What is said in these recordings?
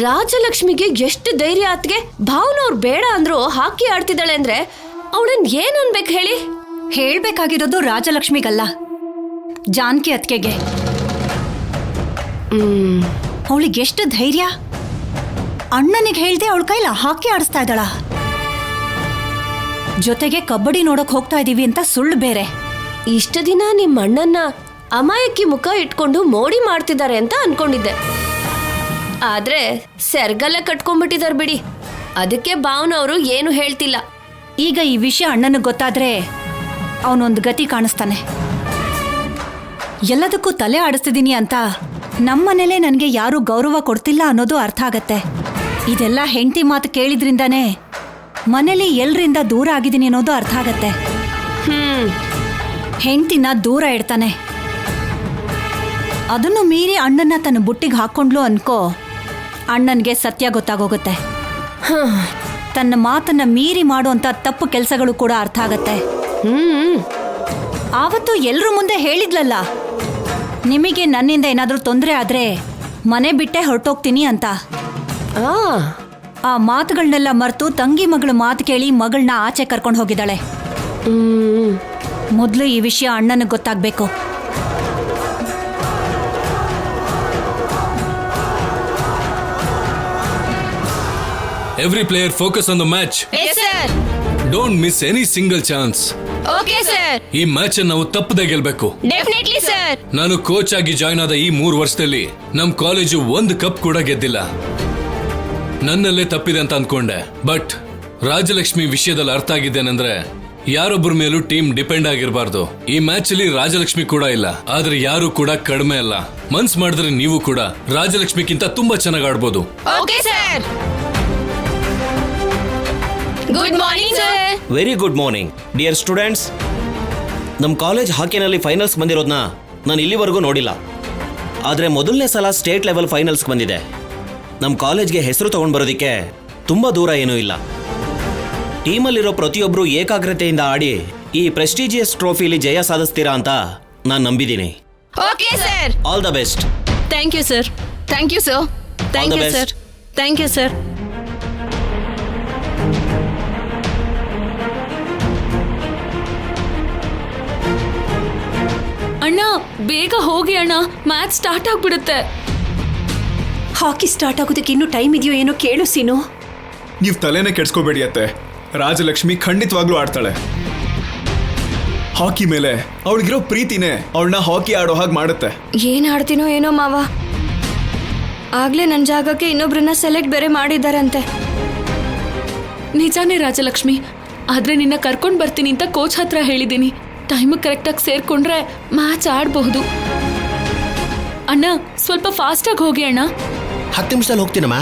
ರಾಜಲಕ್ಷ್ಮಿಗೆ ಎಷ್ಟು ಧೈರ್ಯ ಆತ್ಗೆ ಭಾವನವ್ರು ಬೇಡ ಅಂದ್ರು ಹಾಕಿ ಆಡ್ತಿದ್ದಾಳೆ ಅಂದ್ರೆ ಅವಳನ್ ಏನ್ ಅನ್ಬೇಕು ಹೇಳಿ? ಹೇಳ್ಬೇಕಾಗಿರೋದು ರಾಜಲಕ್ಷ್ಮಿಗಲ್ಲ, ಜಾನಕಿ ಅತ್ಕೆಗೆ. ಅವಳಿಗೆ ಎಷ್ಟು ಧೈರ್ಯ! ಅಣ್ಣನಿಗೆ ಹೇಳ್ದೆ ಅವಳ ಕೈಲ ಹಾಕಿ ಆಡಿಸ್ತಾ ಇದ್ದಾಳ. ಜೊತೆಗೆ ಕಬಡ್ಡಿ ನೋಡಕ್ ಹೋಗ್ತಾ ಇದೀವಿ ಅಂತ ಸುಳ್ಳು ಬೇರೆ. ಇಷ್ಟ ದಿನ ನಿಮ್ಮ ಅಣ್ಣನ್ನ ಅಮಾಯಕಿ ಮುಖ ಇಟ್ಕೊಂಡು ಮೋಡಿ ಮಾಡ್ತಿದ್ದಾರೆ ಅಂತ ಅನ್ಕೊಂಡಿದ್ದೆ. ಆದ್ರೆ ಸೆರ್ಗಲ್ಲ ಕಟ್ಕೊಂಡ್ಬಿಟ್ಟಿದಾರ್ ಬಿಡಿ. ಅದಕ್ಕೆ ಭಾವನವರು ಏನು ಹೇಳ್ತಿಲ್ಲ. ಈಗ ಈ ವಿಷಯ ಅಣ್ಣನಿಗೆ ಗೊತ್ತಾದ್ರೆ ಅವನೊಂದು ಗತಿ ಕಾಣಿಸ್ತಾನೆ. ಎಲ್ಲದಕ್ಕೂ ತಲೆ ಆಡಿಸ್ತಿದ್ದೀನಿ ಅಂತ ನಮ್ಮನೇಲೆ ನನಗೆ ಯಾರೂ ಗೌರವ ಕೊಡ್ತಿಲ್ಲ ಅನ್ನೋದು ಅರ್ಥ ಆಗತ್ತೆ. ಇದೆಲ್ಲ ಹೆಂಡತಿ ಮಾತು ಕೇಳಿದ್ರಿಂದಾನೇ ಮನೇಲಿ ಎಲ್ರಿಂದ ದೂರ ಆಗಿದ್ದೀನಿ ಅನ್ನೋದು ಅರ್ಥ ಆಗತ್ತೆ. ಹೆಂಡತಿನ ದೂರ ಇಡ್ತಾನೆ. ಅದನ್ನು ಮೀರಿ ಅಣ್ಣನ ತನ್ನ ಬುಟ್ಟಿಗೆ ಹಾಕೊಂಡ್ಲು ಅನ್ಕೋ, ಅಣ್ಣನ್ಗೆ ಸತ್ಯ ಗೊತ್ತಾಗೋಗುತ್ತೆ. ತನ್ನ ಮಾತನ್ನ ಮೀರಿ ಮಾಡುವಂತ ತಪ್ಪು ಕೆಲಸಗಳು ಕೂಡ ಅರ್ಥ ಆಗತ್ತೆ. ಆವತ್ತು ಎಲ್ರ ಮುಂದೆ ಹೇಳಿದ್ಲಲ್ಲ, ನಿಮಗೆ ನನ್ನಿಂದ ಏನಾದ್ರೂ ತೊಂದರೆ ಆದ್ರೆ ಮನೆ ಬಿಟ್ಟೆ ಹೊರಟೋಗ್ತೀನಿ ಅಂತ. ಆ ಮಾತುಗಳನ್ನೆಲ್ಲ ಮರೆತು ತಂಗಿ ಮಗಳ ಮಾತು ಕೇಳಿ ಮಗಳನ್ನ ಆಚೆ ಕರ್ಕೊಂಡು ಹೋಗಿದ್ದಾಳೆ. ಮೊದಲು ಈ ವಿಷಯ ಅಣ್ಣನಿಗೆ ಗೊತ್ತಾಗ್ಬೇಕು. Every player focus on the match. Yes sir. Don't miss any single chance. Okay sir. ಈ ಮ್ಯಾಚ್ ನಾವು ತಪ್ಪದೆ ಗೆಲ್ಬೇಕು. Definitely sir. ನಾನು ಕೋಚ್ ಆಗಿ ಜಾಯ್ನ್ ಆದ ಈ 3 ವರ್ಷದಲ್ಲಿ ನಮ್ ಕಾಲೇಜು 1 ಕಪ್ ಕೂಡ ಗೆದ್ದಿಲ್ಲ. ನನ್ನಲ್ಲೇ ತಪ್ಪಿದೆ ಅಂತ ಅನ್ಕೊಂಡೆ. ಬಟ್ ರಾಜಲಕ್ಷ್ಮಿ ವಿಷಯದಲ್ಲಿ ಅರ್ಥ ಆಗಿದ್ದೇನೆಂದ್ರೆ ಯಾರೊಬ್ಬರ ಮೇಲೂ ಟೀಮ್ ಡಿಪೆಂಡ್ ಆಗಿರಬಾರ್ದು. ಈ ಮ್ಯಾಚ್ ಅಲ್ಲಿ ರಾಜಲಕ್ಷ್ಮಿ ಕೂಡ ಇಲ್ಲ, ಆದ್ರೆ ಯಾರು ಕೂಡ ಕಡಿಮೆ ಅಲ್ಲ. ಮನ್ಸ್ ಮಾಡಿದ್ರೆ ನೀವು ಕೂಡ ರಾಜಲಕ್ಷ್ಮಿಗಿಂತ ತುಂಬಾ ಚೆನ್ನಾಗಿ ಆಡ್ಬೋದು. Okay sir. Good morning sir. Very good morning dear students. ನಮ್ಮ ಕಾಲೇಜ್ ಹಾಕಿನಲ್ಲಿ ಫೈನಲ್ಸ್ ಬಂದಿರೋದನ್ನ ನಾನು ಇಲ್ಲಿವರೆಗೂ ನೋಡಿಲ್ಲ. ಆದರೆ ಮೊದಲನೇ ಸಲ ಸ್ಟೇಟ್ ಲೆವೆಲ್ ಫೈನಲ್ಸ್ ಬಂದಿದೆ. ನಮ್ಮ ಕಾಲೇಜ್ಗೆ ಹೆಸರು ತಗೊಂಡು ಬರೋದಕ್ಕೆ ತುಂಬ ದೂರ ಏನೂ ಇಲ್ಲ. ಟೀಮಲ್ಲಿರೋ ಪ್ರತಿಯೊಬ್ಬರು ಏಕಾಗ್ರತೆಯಿಂದ ಆಡಿ ಈ ಪ್ರೆಸ್ಟೀಜಿಯಸ್ ಟ್ರೋಫಿಲಿ ಜಯ ಸಾಧಿಸ್ತೀರಾ ಅಂತ ನಾನು ನಂಬಿದ್ದೀನಿ. Okay sir. All the best. Thank you sir. Thank you sir. Thank the you best. sir. Thank you sir. ಅಣ್ಣ ಬೇಗ ಹೋಗಿ ಅಣ್ಣ, ಮ್ಯಾಚ್ ಸ್ಟಾರ್ಟ್ ಆಗ್ಬಿಡುತ್ತೆ. ಹಾಕಿ ಸ್ಟಾರ್ಟ್ ಆಗೋದಕ್ಕೆ ಇನ್ನೂ ಟೈಮ್ ಇದೆಯೋ ಏನೋ ಕೇಳು ಸೀನು. ನೀವು ತಲೆನೇ ಕೆಡ್ಸ್ಕೋಬೇಡಿ ಅತ್ತೆ. ರಾಜಲಕ್ಷ್ಮಿ ಖಂಡಿತವಾಗ್ಲೂ ಆಡ್ತಾಳೆ. ಹಾಕಿ ಮೇಲೆ ಅವಳಿಗಿರೋ ಪ್ರೀತಿನೇ ಅವಳನ್ನ ಹಾಕಿ ಆಡೋ ಹಾಗೆ ಮಾಡುತ್ತೆ. ಏನ್ ಆಡ್ತೀನೋ ಏನೋ ಮಾವ, ಆಗ್ಲೇ ನನ್ನ ಜಾಗಕ್ಕೆ ಇನ್ನೊಬ್ರನ್ನ ಸೆಲೆಕ್ಟ್ ಬೇರೆ ಮಾಡಿದ್ದಾರಂತೆ. ನಿಜಾನೇ ರಾಜಲಕ್ಷ್ಮಿ, ಆದ್ರೆ ನಿನ್ನ ಕರ್ಕೊಂಡು ಬರ್ತೀನಿ ಅಂತ ಕೋಚ್ ಹತ್ರ ಹೇಳಿದ್ದೀನಿ. ಟೈಮ್ ಕರೆಕ್ಟಾಗಿ ಸೇರ್ಕೊಂಡ್ರೆ ಮ್ಯಾಚ್ ಆಡಬಹುದು. ಅಣ್ಣ ಸ್ವಲ್ಪ ಫಾಸ್ಟಾಗಿ ಹೋಗಿ ಅಣ್ಣ. 10 ನಿಮಿಷದಲ್ಲಿ ಹೋಗ್ತೀನಮ್ಮ.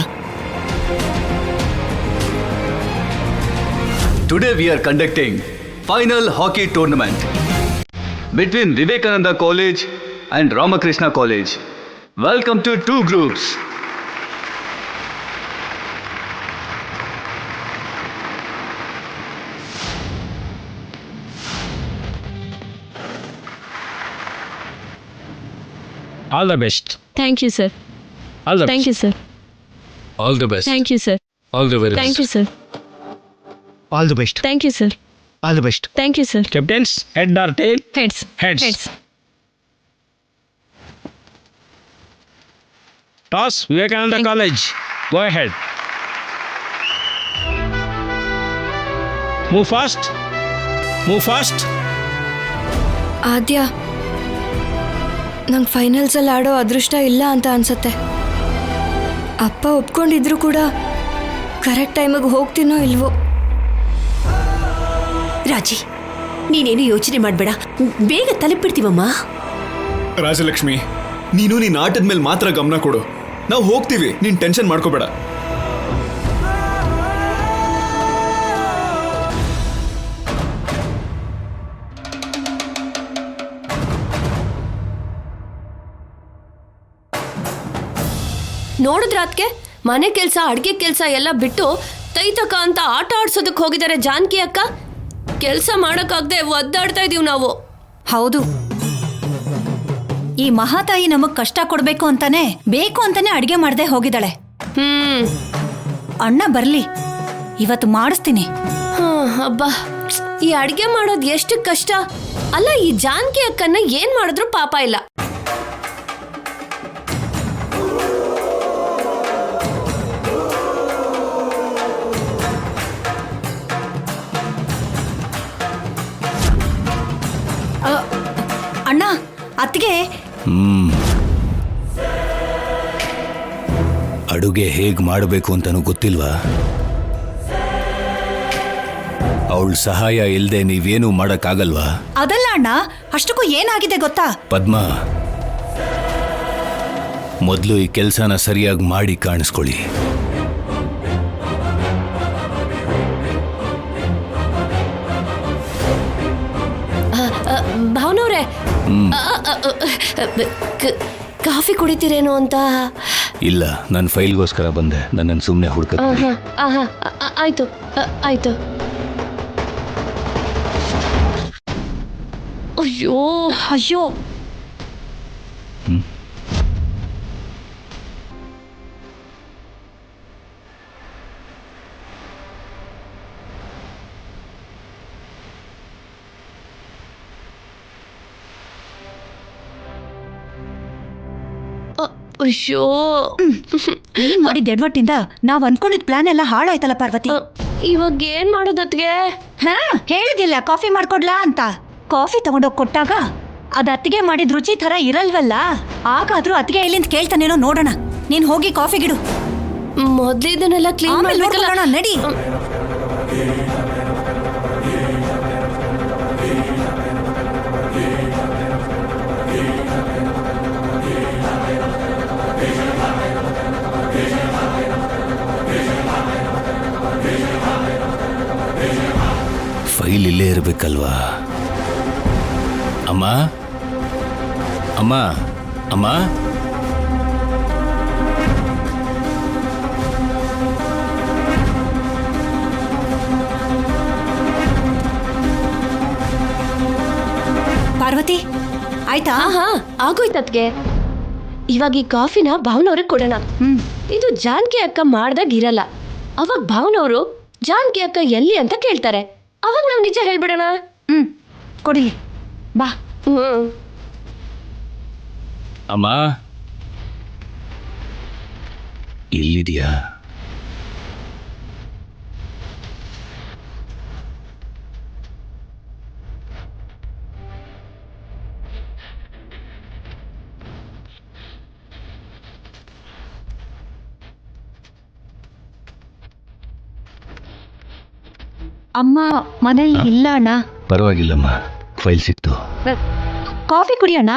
Today we are conducting final hockey tournament between Vivekananda College and Ramakrishna College. Welcome to 2 groups. All the best. Thank you sir. All the Thank you sir. All the best. Thank you sir. All the very Thank you sir. All the best. Thank you sir. All the best. Thank you sir. Captains, head or tail? Heads. Heads. Heads. Toss, Vivekananda College. Go ahead. Move fast. Move fast. ಆದ್ಯ, ನಂಗೆ ಫೈನಲ್ಸಲ್ಲಿ ಆಡೋ ಅದೃಷ್ಟ ಇಲ್ಲ ಅಂತ ಅನ್ಸುತ್ತೆ. ಅಪ್ಪ ಒಪ್ಕೊಂಡಿದ್ರು ಕೂಡ correct ಟೈಮಿಗೆ ಹೋಗ್ತೀನೋ ಇಲ್ವೋ. ರಾಜಿ, ನೀನೇನು ಯೋಚನೆ ಮಾಡಬೇಡ, ಬೇಗ ತಲುಪಿಡ್ತೀವಮ್ಮ. ರಾಜಲಕ್ಷ್ಮಿ, ನೀನು ನಿನ್ನ ಆಟದ ಮೇಲೆ ಮಾತ್ರ ಗಮನ ಕೊಡು. ನಾವು ಹೋಗ್ತೀವಿ, ನೀನು ಟೆನ್ಷನ್ ಮಾಡ್ಕೋಬೇಡ. ನೋಡಿದ್ರ ಅದಕ್ಕೆ ಮನೆ ಕೆಲಸ ಅಡ್ಗೆ ಕೆಲಸ ಎಲ್ಲ ಬಿಟ್ಟು ತೈತಕ ಅಂತ ಆಟ ಆಡ್ಸೋದಕ್ಕೆ ಹೋಗಿದ್ದಾರೆ ಜಾನಕಿ ಅಕ್ಕ. ಕೆಲಸ ಮಾಡೋಕ್ಕಾಗದೆ ಒದ್ದಾಡ್ತಾ ಇದೀವಿ ನಾವು. ಹೌದು, ಈ ಮಹಾತಾಯಿ ನಮಗ್ ಕಷ್ಟ ಕೊಡ್ಬೇಕು ಅಂತಾನೆ ಬೇಕು ಅಂತಾನೆ ಅಡಿಗೆ ಮಾಡದೆ ಹೋಗಿದ್ದಾಳೆ. ಹ್ಮ್ ಅಣ್ಣ ಬರ್ಲಿ, ಇವತ್ತು ಮಾಡಿಸ್ತೀನಿ. ಅಬ್ಬಾ, ಈ ಅಡ್ಗೆ ಮಾಡೋದ್ ಎಷ್ಟು ಕಷ್ಟ ಅಲ್ಲ. ಈ ಜಾನಕಿ ಅಕ್ಕನ್ನ ಏನ್ ಮಾಡಿದ್ರು ಪಾಪ ಇಲ್ಲ. ಅಣ್ಣ, ಅತ್ತಿಗೆ ಅಡುಗೆ ಹೇಗ್ ಮಾಡಬೇಕು ಅಂತನೂ ಗೊತ್ತಿಲ್ವಾ? ಅವಳ ಸಹಾಯ ಇಲ್ಲದೆ ನೀವೇನೂ ಮಾಡಕ್ಕಾಗಲ್ವಾ? ಅದಲ್ಲ ಅಣ್ಣ, ಅಷ್ಟಕ್ಕೂ ಏನಾಗಿದೆ ಗೊತ್ತಾ? ಪದ್ಮ, ಮೊದಲು ಈ ಕೆಲಸನ ಸರಿಯಾಗಿ ಮಾಡಿ ಕಾಣಿಸ್ಕೊಳ್ಳಿ. ಭಾವನವ್ರೆ, ಕಾಫಿ ಕುಡಿತೀರೇನೋ ಅಂತ. ಇಲ್ಲ, ನನ್ನ ಫೈಲ್ಗೋಸ್ಕರ ಬಂದೆ, ನನ್ನನ್ನು ಸುಮ್ಮನೆ ಹುಡ್ಕ. ಆಯ್ತು ಆಯ್ತು. ಅಯ್ಯೋ ಅಯ್ಯೋ, ಅಯ್ಯೋ, ಏನ್ ಮಾಡಿದ ಎಡ್ವಟ್ಟಿಂದ ನಾವ್ ಅನ್ಕೊಂಡಿದ್ ಪ್ಲಾನ್ ಎಲ್ಲ ಹಾಳಾಯ್ತಲ್ಲ ಪಾರ್ವತಿ. ಇವಾಗ ಏನ್ ಮಾಡೋದತ್ಗೆ? ಹೇಳಿದಿಲ್ಲ ಕಾಫಿ ಮಾಡ್ಕೊಡ್ಲಾ ಅಂತ. ಕಾಫಿ ತಗೊಂಡೋಗ್ ಕೊಟ್ಟಾಗ ಅದ್ ಅತ್ತಿಗೆ ಮಾಡಿದ ರುಚಿ ತರ ಇರಲ್ವಲ್ಲ, ಆಗಾದ್ರೂ ಅತ್ತಿಗೆ ಎಲ್ಲಿಂದ ಕೇಳ್ತಾನೇನೋ ನೋಡೋಣ. ನೀನ್ ಹೋಗಿ ಕಾಫಿ ಗಿಡು, ಮೊದ್ಲಿದನ್ನೆಲ್ಲ ಕ್ಲೀನ್ ಮಾಡ್ಬೇಕಲ್ಲ. ನಡಿ. ಫೈಲ್ ಇಲ್ಲೇ ಇರಬೇಕಲ್ವಾ? ಅಮ್ಮ ಅಮ್ಮ ಅಮ್ಮ, ಪಾರ್ವತಿ ಆಯ್ತಾ? ಆಗೋಯ್ತತ್ಗೆ. ಇವಾಗ ಈ ಕಾಫಿನ ಭಾವನವ್ರಿಗೆ ಕೊಡೋಣ. ಇದು ಜಾನಕಿ ಅಕ್ಕ ಮಾಡ್ದಾಗ ಇರಲ್ಲ. ಅವಾಗ ಭಾವನವರು ಜಾನಕಿ ಅಕ್ಕ ಎಲ್ಲಿ ಅಂತ ಕೇಳ್ತಾರೆ. ಅವಾಗ ನಾವು ನಿಜ ಹೇಳ್ಬಿಡೋಣ. ಕೊಡಿ ಬಾ. ಅಮ್ಮ ಇಲ್ಲಿದ್ಯಾ? ಅಮ್ಮ ಮನೇಲಿ ಇಲ್ಲ ಅಣ್ಣ. ಪರವಾಗಿಲ್ಲಮ್ಮ, ಫೈಲ್ ಸಿಕ್ತು. ಕಾಫಿ ಕುಡಿಯೋಣ.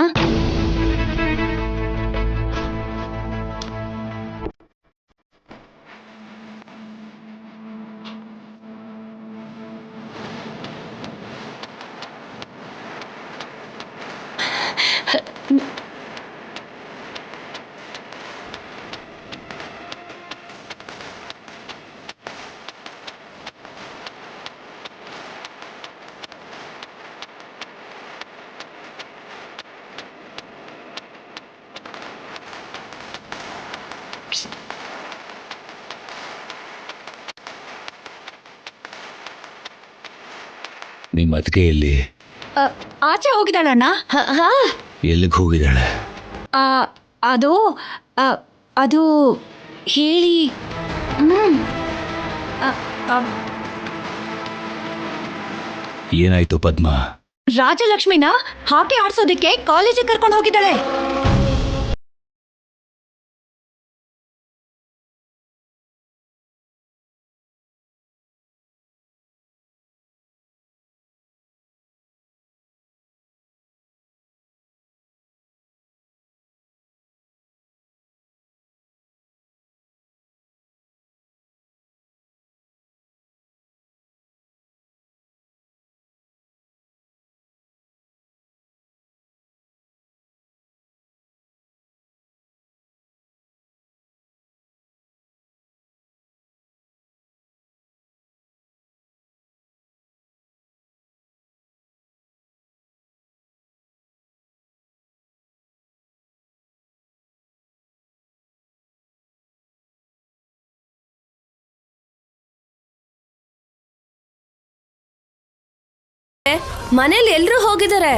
ನಿಮ್ಮ ಅತ್ತಿಗೆಯಲ್ಲಿ ಆಚೆ ಹೋಗಿದ್ದಾಳಣ್ಣ. ಎಲ್ಲಿಗೆ ಹೋಗಿದ್ದಾಳೆ? ಅದು ಅದು ಹೇಳಿ. ಏನಾಯ್ತು ಪದ್ಮ? ರಾಜಲಕ್ಷ್ಮಿನ ಹಾಕಿ ಆಡ್ಸೋದಕ್ಕೆ ಕಾಲೇಜಿಗೆ ಕರ್ಕೊಂಡು ಹೋಗಿದ್ದಾಳೆ. ಮನೇಲಿ ಎಲ್ರೂ ಹೋಗಿದ್ದಾರೆ.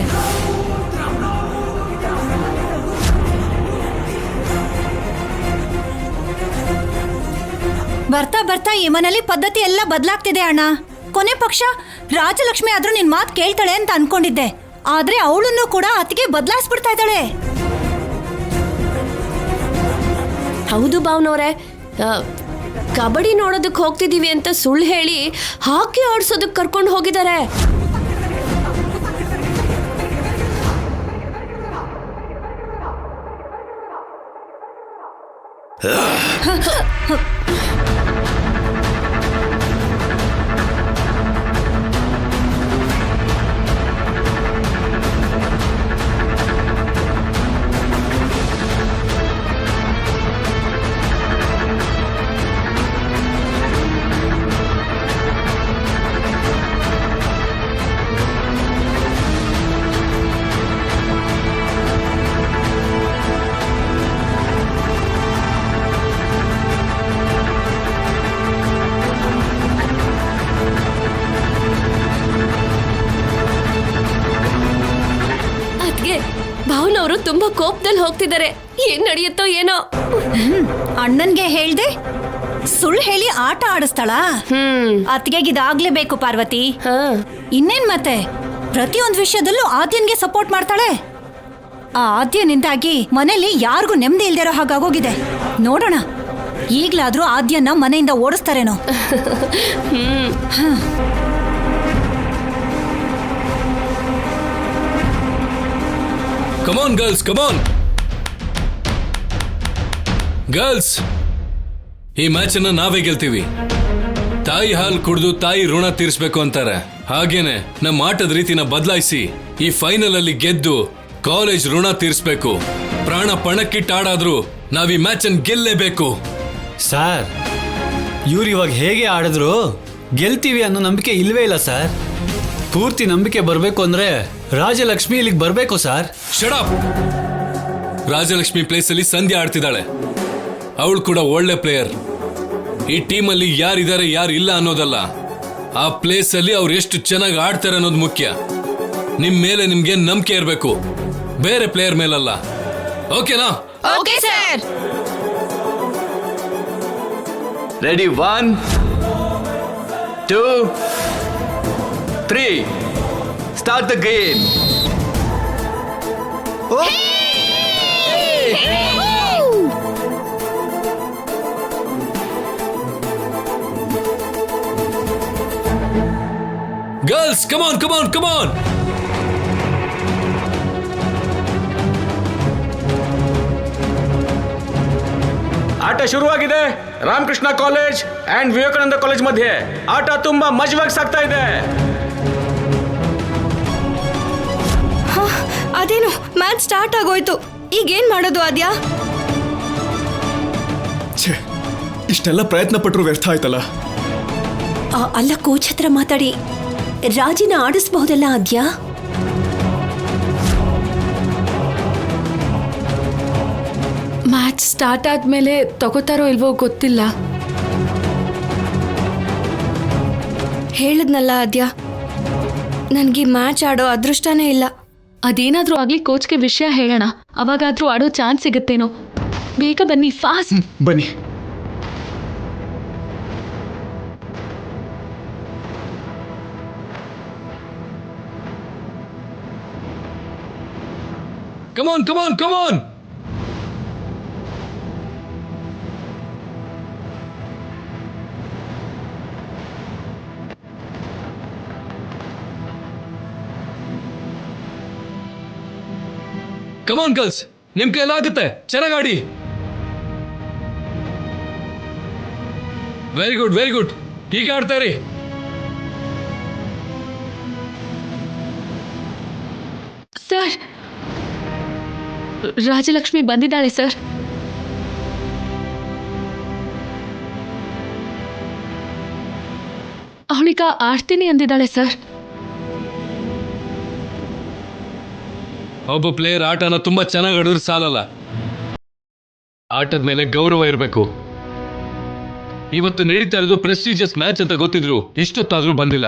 ಬರ್ತಾ ಬರ್ತಾ ಈ ಮನೇಲಿ ಪದ್ಧತಿ ಎಲ್ಲ ಬದಲಾಗ್ತಿದೆ ಅಣ್ಣ. ಕೊನೆ ಪಕ್ಷ ರಾಜಲಕ್ಷ್ಮಿ ಆದ್ರೂ ನಿನ್ ಮಾತು ಕೇಳ್ತಾಳೆ ಅಂತ ಅನ್ಕೊಂಡಿದ್ದೆ, ಆದ್ರೆ ಅವಳನ್ನು ಕೂಡ ಅತ್ತಿಗೆ ಬದಲಾಯಿಸ್ಬಿಡ್ತಾ ಇದ್ದಾಳೆ. ಹೌದು ಭಾವನವ್ರೆ, ಕಬಡ್ಡಿ ನೋಡೋದಕ್ಕೆ ಹೋಗ್ತಿದೀವಿ ಅಂತ ಸುಳ್ಳು ಹೇಳಿ ಹಾಕಿ ಆಡ್ಸೋದಕ್ಕೆ ಕರ್ಕೊಂಡು ಹೋಗಿದ್ದಾರೆ. ಭಾವನವರು ತುಂಬಾ ಕೋಪದಲ್ಲಿ ಹೋಗ್ತಿದ್ದಾರೆ. ಏನ್ ನಡೆಯುತ್ತೋ ಏನೋ. ಅಣ್ಣನ್ಗೆ ಹೇಳ್ದೆ ಸುಳ್ಳು ಹೇಳಿ ಆಟ ಆಡಿಸ್ತಾಳ. ಅತ್ತಿಗೆಗೆ ಇದಾಗ್ಲೇಬೇಕು ಪಾರ್ವತಿ. ಇನ್ನೇನ್ ಮತ್ತೆ ಪ್ರತಿಯೊಂದು ವಿಷಯದಲ್ಲೂ ಆದ್ಯನ್ಗೆ ಸಪೋರ್ಟ್ ಮಾಡ್ತಾಳೆ. ಆ ಆದ್ಯನಿಂದಾಗಿ ಮನೇಲಿ ಯಾರಿಗೂ ನೆಮ್ಮದಿ ಇಲ್ದಿರೋ ಹಾಗಾಗೋಗಿದೆ. ನೋಡೋಣ ಈಗ್ಲಾದ್ರೂ ಆದ್ಯನ್ನ ಮನೆಯಿಂದ ಓಡಿಸ್ತಾರೇನೋ. ಕಮಾನ್ ಗರ್ಲ್ಸ್, ಕಮಾನ್ ಗರ್ಲ್ಸ್, ಈ ಮ್ಯಾಚ್ ಅನ್ನ ನಾವೇ ಗೆಲ್ತೀವಿ. ತಾಯಿ ಹಾಲು ಕುಡಿದು ತಾಯಿ ಋಣ ತೀರಿಸಬೇಕು ಅಂತಾರೆ. ಹಾಗೇನೆ ನಮ್ಮ ಆಟದ ರೀತಿನ ಬದಲಾಯಿಸಿ ಈ ಫೈನಲ್ ಅಲ್ಲಿ ಗೆದ್ದು ಕಾಲೇಜ್ ಋಣ ತೀರಿಸಬೇಕು. ಪ್ರಾಣ ಪಣಕ್ಕಿಟ್ಟು ಆಡಾದ್ರೂ ನಾವ್ ಈ ಮ್ಯಾಚ್ ಅನ್ನು ಗೆಲ್ಲೇಬೇಕು. ಸರ್, ಇವ್ರು ಇವಾಗ ಹೇಗೆ ಆಡಿದ್ರು ಗೆಲ್ತೀವಿ ಅನ್ನೋ ನಂಬಿಕೆ ಇಲ್ವೇ ಇಲ್ಲ ಸರ್. ಪೂರ್ತಿ ನಂಬಿಕೆ ಬರಬೇಕು ಅಂದ್ರೆ ರಾಜಲಕ್ಷ್ಮಿ ಇಲ್ಲಿಗೆ ಬರಬೇಕು sir. Shut up. Rajalakshmi place ಅಲ್ಲಿ ಸಂಧ್ಯಾ ಆಡ್ತಿದ್ದಾಳೆ. ಅವಳು ಕೂಡ ಒಳ್ಳೆ ಪ್ಲೇಯರ್. ಈ ಟೀಮ್ ಅಲ್ಲಿ ಯಾರಿದ್ದಾರೆ ಯಾರು ಇಲ್ಲ ಅನ್ನೋದಲ್ಲ, ಆ ಪ್ಲೇಸ್ ಅಲ್ಲಿ ಅವ್ರು ಎಷ್ಟು ಚೆನ್ನಾಗಿ ಆಡ್ತಾರೆ ಅನ್ನೋದು ಮುಖ್ಯ. ನಿಮ್ ಮೇಲೆ ನಿಮ್ಗೆ ನಂಬಿಕೆ ಇರಬೇಕು, ಬೇರೆ ಪ್ಲೇಯರ್ ಮೇಲಲ್ಲ. ಓಕೆನಾ? Okay sir. Ready, 1 2 3 start the game. Girls, come on come on come on. ಆಟ ಶುರುವಾಗಿದೆ. Ramakrishna college and Vivekananda college ಮಧ್ಯೆ ಆಟ ತುಂಬಾ ಮಜವಾಗಿ ಸಾಗ್ತಾ ಇದೆ. ಅದೇನು ಮ್ಯಾಚ್ ಸ್ಟಾರ್ಟ್ ಆಗೋಯ್ತು. ಈಗೇನ್ ಮಾಡೋದು ಆದ್ಯಾ? ಛೇ, ಇಷ್ಟೆಲ್ಲ ಪ್ರಯತ್ನ ಪಟ್ಟರು ವ್ಯರ್ಥ ಆಯ್ತಲ್ಲ. ಅಲ್ಲ, ಕೋಚ್ ಹತ್ರ ಮಾತಾಡಿ ರಾಜಿನ ಆಡಿಸಬಹುದಲ್ಲ ಆದ್ಯಾ? ಮ್ಯಾಚ್ ಸ್ಟಾರ್ಟ್ ಆದ್ಮೇಲೆ ತಗೋತಾರೋ ಇಲ್ವೋ ಗೊತ್ತಿಲ್ಲ. ಹೇಳಿದ್ನಲ್ಲ ಆದ್ಯಾ, ನನ್ಗೆ ಮ್ಯಾಚ್ ಆಡೋ ಅದೃಷ್ಟನೇ ಇಲ್ಲ. ಅದೇನಾದ್ರೂ ಆಗ್ಲಿ ಕೋಚ್ಗೆ ವಿಷಯ ಹೇಳೋಣ, ಅವಾಗಾದ್ರೂ ಆಡೋ ಚಾನ್ಸ್ ಸಿಗುತ್ತೇನೋ. ಬೇಗ ಬನ್ನಿ, ಫಾಸ್ಟ್ ಬನ್ನಿ. ಕಮಾನ್ ಕಮಾನ್ ಕಮಾನ್. ಕಮಾನ್ ಗರ್ಲ್ಸ್, ನಿಮ್ ಕೈಲಾಗುತ್ತೆ, ಚೆನ್ನಾಗಿ ಆಡಿ. Very good very good. ಹೀಗೆ ಆಡ್ತಾರೆ. ಸರ್, ರಾಜಲಕ್ಷ್ಮಿ ಬಂದಿದ್ದಾಳೆ ಸರ್. ಅವಳೀಗ ಆಡ್ತೀನಿ ಅಂದಿದ್ದಾಳೆ ಸರ್. ಒಬ್ಬ ಪ್ಲೇಯರ್ ಆಟನ ತುಂಬಾ ಚೆನ್ನಾಗಿ ಆಡಿದ್ರೆ ಸಾಲಲ್ಲ, ಆಟದ ಮೇಲೆ ಗೌರವ ಇರಬೇಕು. ಇವತ್ತು ನಡೀತಾ ಇರೋದು ಪ್ರೆಸ್ಟೀಜಿಯಸ್ ಮ್ಯಾಚ್ ಅಂತ ಗೊತ್ತಿದ್ರು ಇಷ್ಟೊತ್ತಾದ್ರೂ ಬಂದಿಲ್ಲ.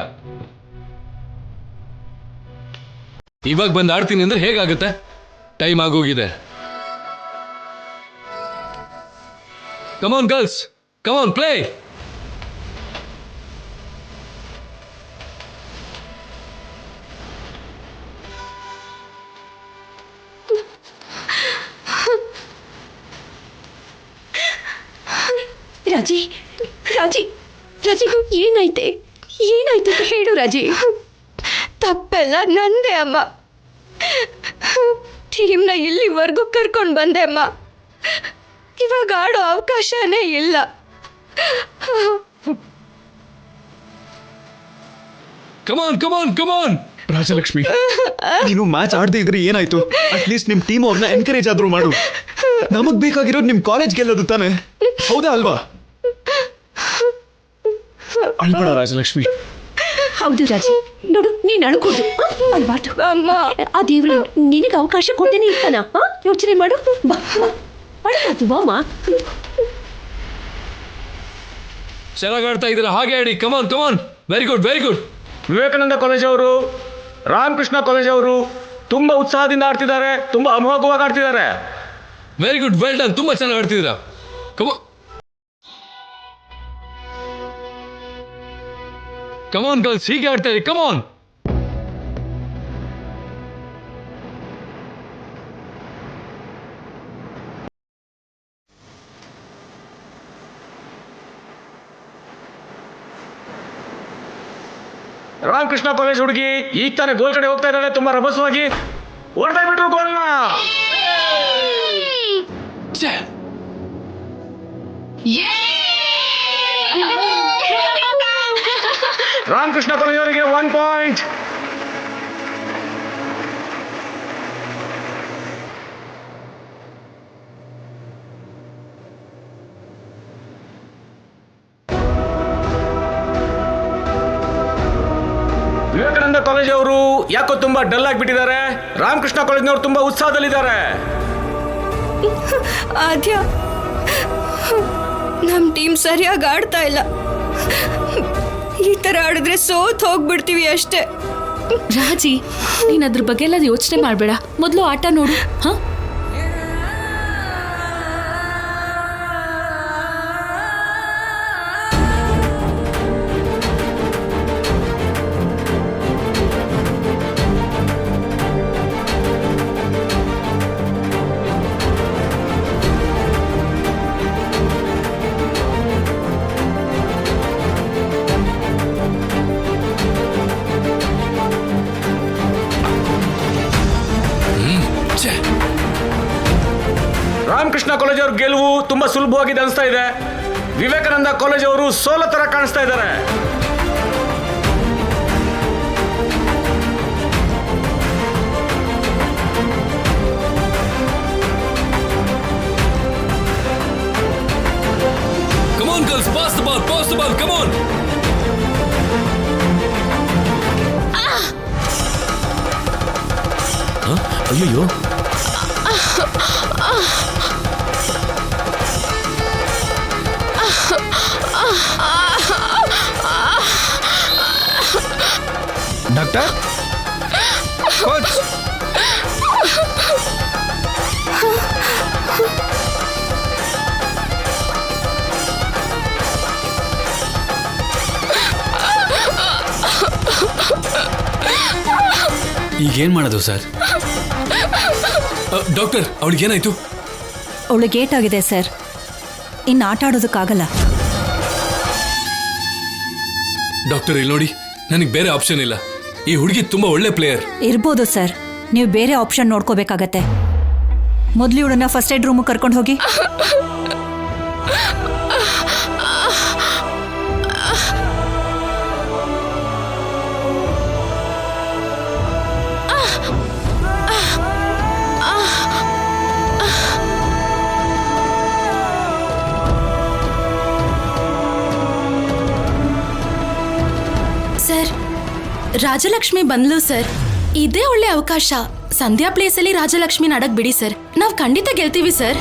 ಇವಾಗ ಬಂದು ಆಡ್ತೀನಿ ಅಂದ್ರೆ ಹೇಗಾಗುತ್ತೆ? ಟೈಮ್ ಆಗೋಗಿದೆ. ಕಮಾನ್ ಗರ್ಲ್ಸ್, ಕಮಾನ್ ಪ್ಲೇ. ರಾಜಿ ರಾಜಿ ರಾಜಿ ಏನಾಯ್ತೆ? ಏನಾಯ್ತು ಅಂತ ಹೇಳು ರಾಜಿ. ತಪ್ಪೆಲ್ಲ ನಂದೇ ಅಮ್ಮ. ಟೀಮ್ನ ಇಲ್ಲಿವರೆಗೂ ಕರ್ಕೊಂಡು ಬಂದೆ ಅಮ್ಮ. ಇವಾಗ ಆಡೋ ಅವಕಾಶನೇ ಇಲ್ಲ. ಕಮಾನ್ ಕಮಾನ್ ಕಮಾನ್. ರಾಜಲಕ್ಷ್ಮಿ, ನೀನು ಮ್ಯಾಚ್ ಆಡದೇ ಇದ್ರೆ ಏನಾಯ್ತು? ಅಟ್ಲೀಸ್ಟ್ ನಿಮ್ ಟೀಮ್ ಅವ್ರನ್ನ ಎನ್ಕರೇಜ್ ಆದ್ರೂ ಮಾಡು. ನಮಗ್ ಬೇಕಾಗಿರೋದು ನಿಮ್ ಕಾಲೇಜ್ ಗೆಲ್ಲೋದು ತಾನೆ, ಹೌದಾ ಅಲ್ವಾ? ಅಳ್ಬೇಡ ರಾಜಲಕ್ಷ್ಮಿ. ಹೌದು ರಾಜಿ, ನೋಡು ನೀನು ಅಳ್ಕೊಡು ಅಲ್ಬಾರ್ದು. ಅಮ್ಮ, ಆ ದೇವ್ರು ನಿನಗೆ ಅವಕಾಶ ಕೊಡ್ತೇನೆ ಇರ್ತಾನ. ಯೋಚನೆ ಮಾಡು. ಅಳ್ಬಾರ್ದು ಬಾಮ್ಮ. ಚೆನ್ನಾಗಿ ಆಡ್ತಾ ಇದ್ದೀರಾ, ಹಾಗೆ ಆಡಿ. Come on come on, very good very good. Vivekananda college ಅವರು, ರಾಮಕೃಷ್ಣ ಕಾಲೇಜ್ ಅವರು ತುಂಬಾ ಉತ್ಸಾಹದಿಂದ ಆಡ್ತಿದ್ದಾರೆ, ತುಂಬಾ ಅಮೋಘವಾಗಿ ಆಡ್ತಿದ್ದಾರೆ. Very good, well done. ತುಂಬಾ ಚೆನ್ನಾಗಿ ಆಡ್ತಿದ್ದೀರಾ. ಕಮಾನ್ ಕಮಾನ್ ಗರ್ಲ್ಸ್, ಹೀಗೆ ಆಡ್ತಾ ಇರಿ. ಕಮಾನ್. ರಾಮಕೃಷ್ಣ ಕಾಲೇಜ್ ಹುಡುಗಿ ಈಗ ತಾನೇ ಗೋಲ್ ಕಡೆ ಹೋಗ್ತಾ ಇದ್ದಾಳೆ, ತುಂಬಾ ರಭಸವಾಗಿ. ಹೊರಟೇ ಬಿಟ್ರು ಗೋಲ್ನ. ರಾಮಕೃಷ್ಣ ಕಾಲೇಜ್ ಅವರಿಗೆ 1 ಪಾಯಿಂಟ್. ವಿವೇಕಾನಂದ ಕಾಲೇಜ್ ಅವರು ಯಾಕೋ ತುಂಬಾ ಡಲ್ ಆಗಿಬಿಟ್ಟಿದ್ದಾರೆ. ರಾಮಕೃಷ್ಣ ಕಾಲೇಜ್ನವರು ತುಂಬಾ ಉತ್ಸಾಹದಲ್ಲಿದ್ದಾರೆ. ಆದ್ಯ, ನಮ್ಮ ಟೀಮ್ ಸರಿಯಾಗಿ ಆಡ್ತಾ ಇಲ್ಲ. ಈ ತರ ಆಡಿದ್ರೆ ಸೋತ್ ಹೋಗ್ಬಿಡ್ತೀವಿ ಅಷ್ಟೇ. ರಾಜಿ, ನೀನ್ ಅದ್ರ ಬಗ್ಗೆ ಎಲ್ಲ ಯೋಚನೆ ಮಾಡಬೇಡ, ಮೊದಲು ಆಟ ನೋಡು. ಹಾ, ರಾಮಕೃಷ್ಣ ಕಾಲೇಜ್ ಅವ್ರ ಗೆಲುವು ತುಂಬಾ ಸುಲಭವಾಗಿದೆ ಅನಿಸ್ತಾ ಇದೆ. ವಿವೇಕಾನಂದ ಕಾಲೇಜ್ ಅವರು ಸೋಲ ತರ ಕಾಣಿಸ್ತಾ ಇದ್ದಾರೆ. Come on girls, pass the ball, pass the ball. Come on. ಅಯ್ಯೋ, ಡಾಕ್ಟರ್, ಕೋಚ್. ಈಗೇನ್ ಮಾಡೋದು ಸರ್? ಡಾಕ್ಟರ್, ಅವಳಿಗೇನಾಯ್ತು? ಅವಳಿಗೆ ಏಟಾಗಿದೆ ಸರ್, ಇನ್ನು ಆಟ ಆಡೋದಕ್ಕಾಗಲ್ಲ. ಡಾಕ್ಟರ್, ಇಲ್ಲಿ ನೋಡಿ, ನನಗೆ ಬೇರೆ ಆಪ್ಷನ್ ಇಲ್ಲ. ಈ ಹುಡುಗಿ ತುಂಬಾ ಒಳ್ಳೆ ಪ್ಲೇಯರ್. ಇರ್ಬೋದು ಸರ್, ನೀವು ಬೇರೆ ಆಪ್ಷನ್ ನೋಡ್ಕೋಬೇಕಾಗತ್ತೆ. ಮೊದಲು ಇವಳನ್ನ ಫಸ್ಟ್ ಏಡ್ ರೂಮ್ ಕರ್ಕೊಂಡು ಹೋಗಿ. ಸರ್, ರಾಜಲಕ್ಷ್ಮಿ ಬಂದ್ಲು ಸರ್. ಇದೇ ಒಳ್ಳೆ ಅವಕಾಶ. ಸಂಧ್ಯಾ ಪ್ಲೇಸ್ ಅಲ್ಲಿ ರಾಜಲಕ್ಷ್ಮಿ ನಾಡಕ್ ಬಿಡಿ ಸರ್, ನಾವ್ ಖಂಡಿತ ಗೆಲ್ತೀವಿ ಸರ್.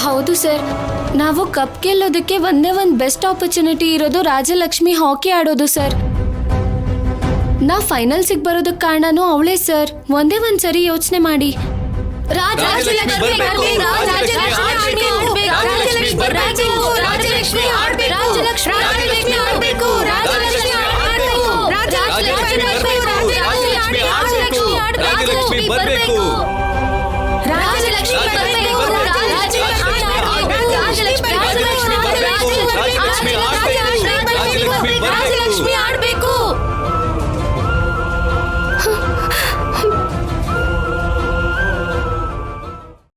ಹೌದು ಸರ್, ನಾವು ಕಪ್ ಗೆಲ್ಲೋದಕ್ಕೆ ಒಂದೇ ಒಂದು ಬೆಸ್ಟ್ ಆಪರ್ಚುನಿಟಿ ಇರೋದು ರಾಜಲಕ್ಷ್ಮಿ ಹಾಕಿ ಆಡೋದು ಸರ್. ನಾವು ಫೈನಲ್ಸಿಗೆ ಬರೋದಕ್ಕೆ ಕಾರಣನೂ ಅವಳೇ ಸರ್. ಒಂದೇ ಒಂದ್ಸರಿ ಯೋಚನೆ ಮಾಡಿ. ರಾಜಲಕ್ಷ್ಮಿ